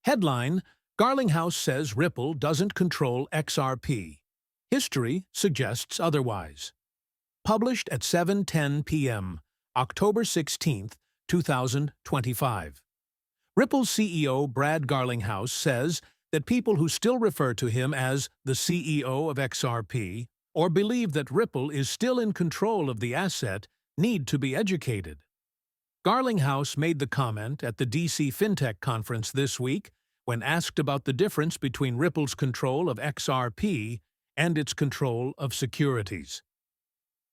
Headline: Garlinghouse says Ripple doesn't control XRP. History suggests otherwise. Published at 7:10 p.m., October 16, 2025. Ripple's CEO Brad Garlinghouse says that people who still refer to him as the CEO of XRP or believe that Ripple is still in control of the asset need to be educated. Garlinghouse made the comment at the DC FinTech conference this week when asked about the difference between Ripple's control of XRP and its control of securities.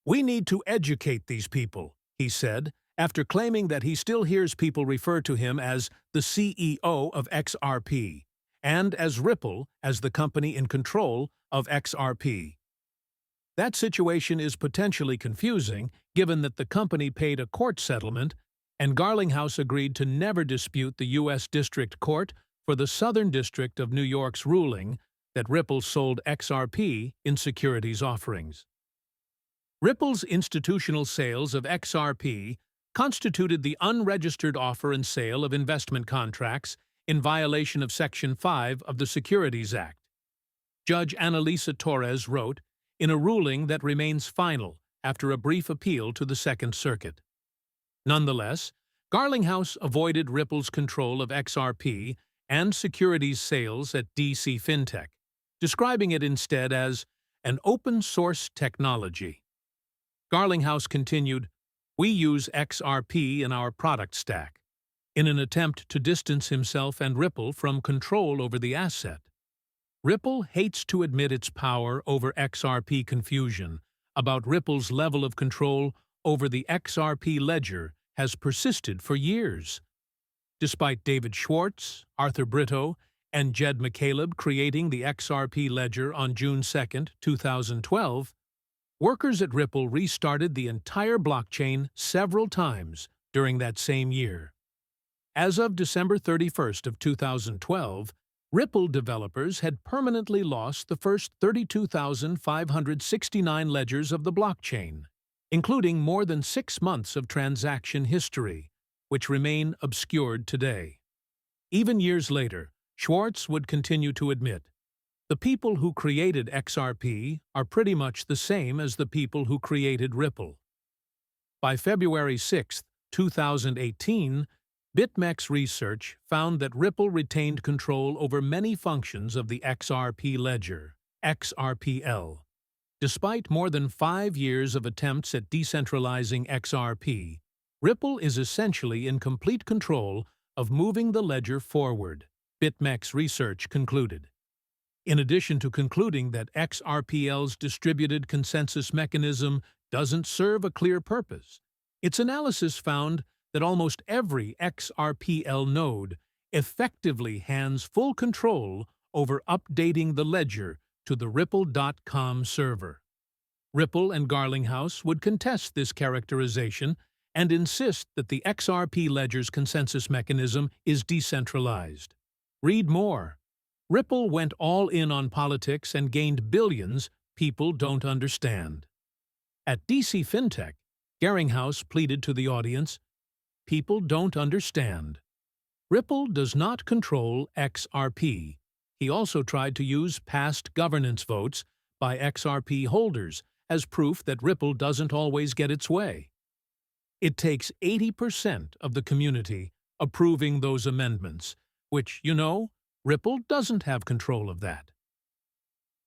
"We need to educate these people," he said, after claiming that he still hears people refer to him as the CEO of XRP and as Ripple as the company in control of XRP. That situation is potentially confusing, given that the company paid a court settlement and Garlinghouse agreed to never dispute the U.S. District Court for the Southern District of New York's ruling that Ripple sold XRP in securities offerings. Ripple's institutional sales of XRP constituted the unregistered offer and sale of investment contracts in violation of Section 5 of the Securities Act. Judge Annalisa Torres wrote in a ruling that remains final after a brief appeal to the Second Circuit. Nonetheless, Garlinghouse avoided Ripple's control of XRP and securities sales at DC FinTech, describing it instead as an open-source technology. Garlinghouse continued, "We use XRP in our product stack," in an attempt to distance himself and Ripple from control over the asset. Ripple hates to admit its power over XRP. Confusion about Ripple's level of control over the XRP ledger has persisted for years. Despite David Schwartz, Arthur Britto, and Jed McCaleb creating the XRP ledger on June 2, 2012, workers at Ripple restarted the entire blockchain several times during that same year. As of December 31, 2012, Ripple developers had permanently lost the first 32,569 ledgers of the blockchain, including more than 6 months of transaction history, which remain obscured today. Even years later, Schwartz would continue to admit, "The people who created XRP are pretty much the same as the people who created Ripple." By February 6, 2018, BitMEX research found that Ripple retained control over many functions of the XRP ledger, XRPL. Despite more than 5 years of attempts at decentralizing XRP, Ripple is essentially in complete control of moving the ledger forward, BitMEX research concluded. In addition to concluding that XRPL's distributed consensus mechanism doesn't serve a clear purpose, its analysis found that almost every XRPL node effectively hands full control over updating the ledger to the Ripple.com server. Ripple and Garlinghouse would contest this characterization and insist that the XRP ledger's consensus mechanism is decentralized. Read more. Ripple went all in on politics and gained billions people don't understand. At DC FinTech, Garlinghouse pleaded to the audience, "People don't understand. Ripple does not control XRP." He also tried to use past governance votes by XRP holders as proof that Ripple doesn't always get its way. It takes 80% of the community approving those amendments, which, Ripple doesn't have control of that.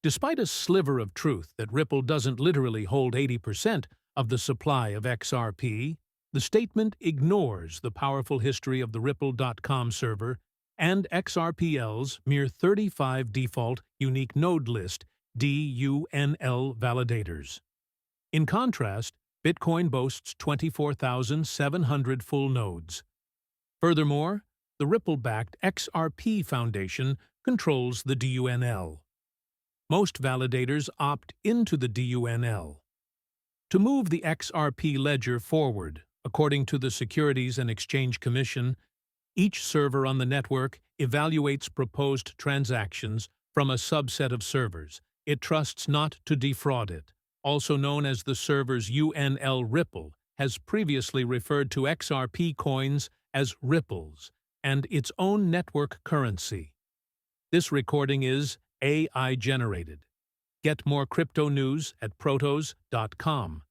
Despite a sliver of truth that Ripple doesn't literally hold 80% of the supply of XRP, the statement ignores the powerful history of the Ripple.com server and XRPL's mere 35 default unique node list (DUNL) validators. In contrast, Bitcoin boasts 24,700 full nodes. Furthermore, the Ripple-backed XRP Foundation controls the DUNL. Most validators opt into the DUNL. To move the XRP ledger forward, according to the Securities and Exchange Commission, each server on the network evaluates proposed transactions from a subset of servers it trusts not to defraud it. Also known as the server's UNL Ripple, has previously referred to XRP coins as ripples and its own network currency. This recording is AI-generated. Get more crypto news at protos.com.